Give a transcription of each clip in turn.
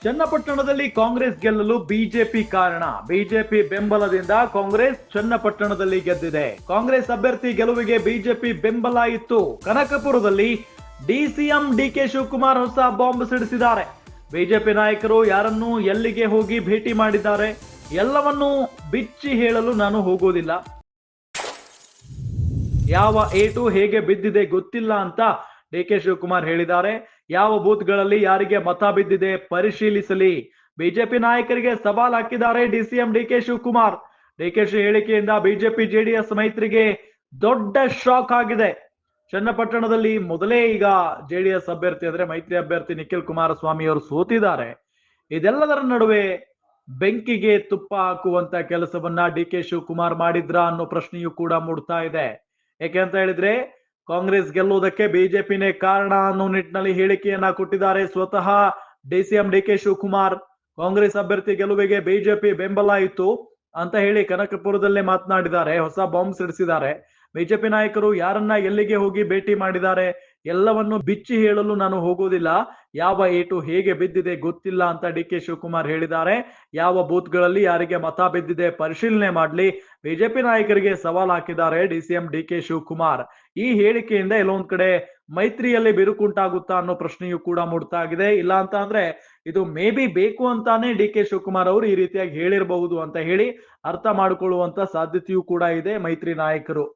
ಚನ್ನಪಟ್ಟಣದಲ್ಲಿ ಕಾಂಗ್ರೆಸ್ ಗೆಲ್ಲಲು ಬಿಜೆಪಿ ಕಾರಣ. ಬಿಜೆಪಿ ಬೆಂಬಲದಿಂದ ಕಾಂಗ್ರೆಸ್ ಚನ್ನಪಟ್ಟಣದಲ್ಲಿ ಗೆದ್ದಿದೆ. ಕಾಂಗ್ರೆಸ್ ಅಭ್ಯರ್ಥಿ ಗೆಲುವಿಗೆ ಬಿಜೆಪಿ ಬೆಂಬಲ ಇತ್ತು. ಕನಕಪುರದಲ್ಲಿ ಡಿಸಿಎಂ ಡಿಕೆ ಶಿವಕುಮಾರ್ ಹೊಸ ಬಾಂಬ್ ಸಿಡಿಸಿದ್ದಾರೆ. ಬಿಜೆಪಿ ನಾಯಕರು ಯಾರನ್ನು ಎಲ್ಲಿಗೆ ಹೋಗಿ ಭೇಟಿ ಮಾಡಿದ್ದಾರೆ ಎಲ್ಲವನ್ನೂ ಬಿಚ್ಚಿ ಹೇಳಲು ನಾನು ಹೋಗೋದಿಲ್ಲ. ಯಾವ ಏಟು ಹೇಗೆ ಬಿದ್ದಿದೆ ಗೊತ್ತಿಲ್ಲ ಅಂತ ಡಿಕೆ ಶಿವಕುಮಾರ್ ಹೇಳಿದ್ದಾರೆ. ಯಾವ ಬೂತ್ಗಳಲ್ಲಿ ಯಾರಿಗೆ ಮತ ಬಿದ್ದಿದೆ ಪರಿಶೀಲಿಸಲಿ. ಬಿಜೆಪಿ ನಾಯಕರಿಗೆ ಸವಾಲ್ ಹಾಕಿದ್ದಾರೆ ಡಿಸಿಎಂ ಡಿಕೆ ಶಿವಕುಮಾರ್. ಡಿಕೆಶಿ ಹೇಳಿಕೆಯಿಂದ ಬಿಜೆಪಿ ಜೆಡಿಎಸ್ ಮೈತ್ರಿಗೆ ದೊಡ್ಡ ಶಾಕ್ ಆಗಿದೆ. ಚನ್ನಪಟ್ಟಣದಲ್ಲಿ ಮೊದಲೇ ಈಗ ಜೆಡಿಎಸ್ ಅಭ್ಯರ್ಥಿ ಅಂದ್ರೆ ಮೈತ್ರಿ ಅಭ್ಯರ್ಥಿ ನಿಖಿಲ್ ಕುಮಾರಸ್ವಾಮಿ ಅವರು ಸೋತಿದ್ದಾರೆ. ಇದೆಲ್ಲದರ ನಡುವೆ ಬೆಂಕಿಗೆ ತುಪ್ಪ ಹಾಕುವಂತ ಕೆಲಸವನ್ನ ಡಿಕೆ ಶಿವಕುಮಾರ್ ಮಾಡಿದ್ರ ಅನ್ನೋ ಪ್ರಶ್ನೆಯೂ ಕೂಡ ಮೂಡ್ತಾ ಇದೆ. ಯಾಕೆ ಅಂತ ಹೇಳಿದ್ರೆ ಕಾಂಗ್ರೆಸ್ ಗೆಲ್ಲುವುದಕ್ಕೆ ಬಿಜೆಪಿನೇ ಕಾರಣ ಅನ್ನೋ ನಿಟ್ಟಿನಲ್ಲಿ ಹೇಳಿಕೆಯನ್ನ ಕೊಟ್ಟಿದ್ದಾರೆ ಸ್ವತಃ ಡಿಸಿಎಂ ಡಿಕೆ ಶಿವಕುಮಾರ್. ಕಾಂಗ್ರೆಸ್ ಅಭ್ಯರ್ಥಿ ಗೆಲುವಿಗೆ ಬಿಜೆಪಿ ಬೆಂಬಲ ಇತ್ತು ಅಂತ ಹೇಳಿ ಕನಕಪುರದಲ್ಲೇ ಮಾತನಾಡಿದ್ದಾರೆ. ಹೊಸ ಬಾಂಬ್ ಸಿಡಿಸಿದ್ದಾರೆ. ಬಿಜೆಪಿ ನಾಯಕರು ಯಾರನ್ನ ಎಲ್ಲಿಗೆ ಹೋಗಿ ಭೇಟಿ ಮಾಡಿದ್ದಾರೆ ಎಲ್ಲವನ್ನು ಬಿಚ್ಚಿ ಹೇಳಲು ನಾನು ಹೋಗೋದಿಲ್ಲ. ಯಾವ ಏಟು ಹೇಗೆ ಬಿದ್ದಿದೆ ಗೊತ್ತಿಲ್ಲ ಅಂತ ಡಿಕೆ ಶಿವಕುಮಾರ್ ಹೇಳಿದ್ದಾರೆ. ಯಾವ ಬೂತ್ಗಳಲ್ಲಿ ಯಾರಿಗೆ ಮತ ಬಿದ್ದಿದೆ ಪರಿಶೀಲನೆ ಮಾಡಲಿ. ಬಿಜೆಪಿ ನಾಯಕರಿಗೆ ಸವಾಲ್ ಹಾಕಿದ್ದಾರೆ ಡಿಸಿಎಂ ಡಿಕೆ ಶಿವಕುಮಾರ್. ಈ ಹೇಳಿಕೆಯಿಂದ ಎಲ್ಲೊಂದ್ ಕಡೆ ಮೈತ್ರಿಯಲ್ಲಿ ಬಿರುಕುಂಟಾಗುತ್ತಾ ಅನ್ನೋ ಪ್ರಶ್ನೆಯೂ ಕೂಡ ಮೂಡ್ತಾ ಆಗಿದೆ. ಇಲ್ಲ ಅಂತ ಅಂದ್ರೆ ಇದು ಮೇ ಬಿ ಬೇಕು ಅಂತಾನೆ ಡಿಕೆ ಶಿವಕುಮಾರ್ ಅವರು ಈ ರೀತಿಯಾಗಿ ಹೇಳಿರಬಹುದು ಅಂತ ಹೇಳಿ ಅರ್ಥ ಮಾಡಿಕೊಳ್ಳುವಂತ ಸಾಧ್ಯತೆಯೂ ಕೂಡ ಇದೆ ಮೈತ್ರಿ ನಾಯಕರು.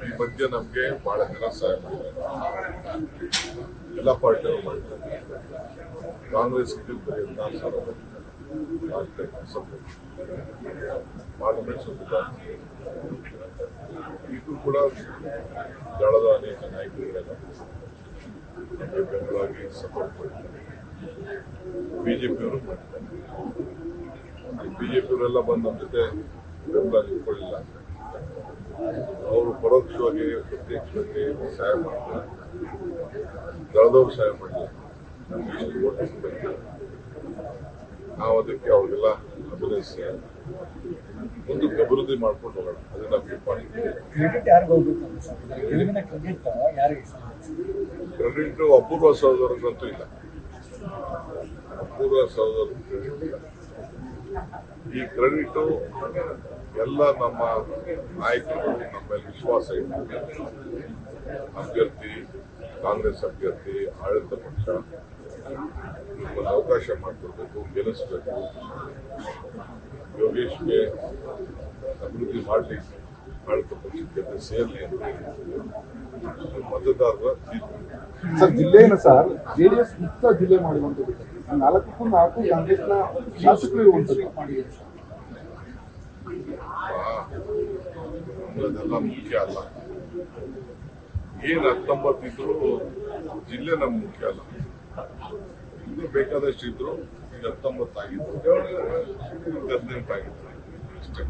ಈ ಮಧ್ಯೆ ನಮ್ಗೆ ಬಹಳ ಜನ ಸಹಾಯ ಮಾಡಿದ್ದಾರೆ. ಎಲ್ಲ ಪಾರ್ಟಿಯವರು ಮಾಡಿದ್ದಾರೆ. ಕಾಂಗ್ರೆಸ್ ಪಾರ್ಲಿಮೆಂಟ್ ಇದು ಕೂಡ ದಳದ ಅನೇಕ ನಾಯಕರುಗಳೆಲ್ಲ ನಮಗೆ ಬೆಂಬಲವಾಗಿ ಸಪೋರ್ಟ್ ಮಾಡಿದ್ದಾರೆ. ಬಿಜೆಪಿಯವರು ಮಾಡಿದ್ದಾರೆ. ಬಿಜೆಪಿಯವರೆಲ್ಲ ಬಂದು ನಮ್ಮ ಜೊತೆ ಬೆಂಬಲ ನಿಂತ್ಕೊಳ್ಳಿಲ್ಲ. ಅವರು ಪರೋಕ್ಷವಾಗಿ ಪ್ರತ್ಯಕ್ಷವಾಗಿ ಸಹಾಯ ಮಾಡ್ತಾರೆ. ದಳದವ್ರು ಸಹಾಯ ಮಾಡಿಲ್ಲ. ನಮ್ಗೆ ಇಷ್ಟು ಓಟ್ ಬೇಕು. ನಾವು ಅದಕ್ಕೆ ಅವ್ರಿಗೆಲ್ಲ ಅಭಿನಯಿಸಿ ಮುಂದಕ್ಕೆ ಅಭಿವೃದ್ಧಿ ಮಾಡ್ಕೊಂಡು ಹೋಗೋಣ. ಅದು ನಮ್ಗೆ ಇಂಪಾರ್ಟೆಂಟ್. ಕ್ರೆಡಿಟ್ ಅಪೂರ್ವ ಸಹೋದರರಿಗಂತೂ ಇಲ್ಲ. ಅಪೂರ್ವ ಸಹೋದರ ಈ ಕ್ರೆಡಿಟ್ ಎಲ್ಲ ನಮ್ಮ ನಾಯಕರು ನಮ್ಮ ಮೇಲೆ ವಿಶ್ವಾಸ ಇದೆ. ಅಭ್ಯರ್ಥಿ ಕಾಂಗ್ರೆಸ್ ಅಭ್ಯರ್ಥಿ ಆಡಳಿತ ಪಕ್ಷ ಒಂದು ಅವಕಾಶ ಮಾಡಿಕೊಡ್ಬೇಕು, ಗೆಲ್ಲಿಸಬೇಕು. ಯೋಗೇಶ್ಗೆ ಅಭಿವೃದ್ಧಿ ಮಾಡಲಿ, ಆಡಳಿತ ಪಕ್ಷಕ್ಕೆ ಸೇರಲಿ ಅಂತ ಮತದಾರರ ತೀರ್ಪು. ಸರ್, ಜಿಲ್ಲೆಯನ್ನು ಸರ್ ಜೆಡಿಎಸ್ ಮುಕ್ತ ಜಿಲ್ಲೆ ಮಾಡುವಂಥದ್ದು 4ಕ್ಕೂ 4 ಕಾಂಗ್ರೆಸ್ನ ಶಾಸಕರು ಇರುವಂಥದ್ದು ಅದೆಲ್ಲ ಮುಖ್ಯ ಅಲ್ಲ. ಏನ್ 19 ಇದ್ರು ಜಿಲ್ಲೆ ನಮ್ಗೆ ಮುಖ್ಯ ಅಲ್ಲ. ಇನ್ನೂ ಬೇಕಾದಷ್ಟು ಇದ್ರು. ಈಗ 19 ಆಗಿದ್ರು, 18 ಆಗಿದ್ರು ಅಷ್ಟೇ.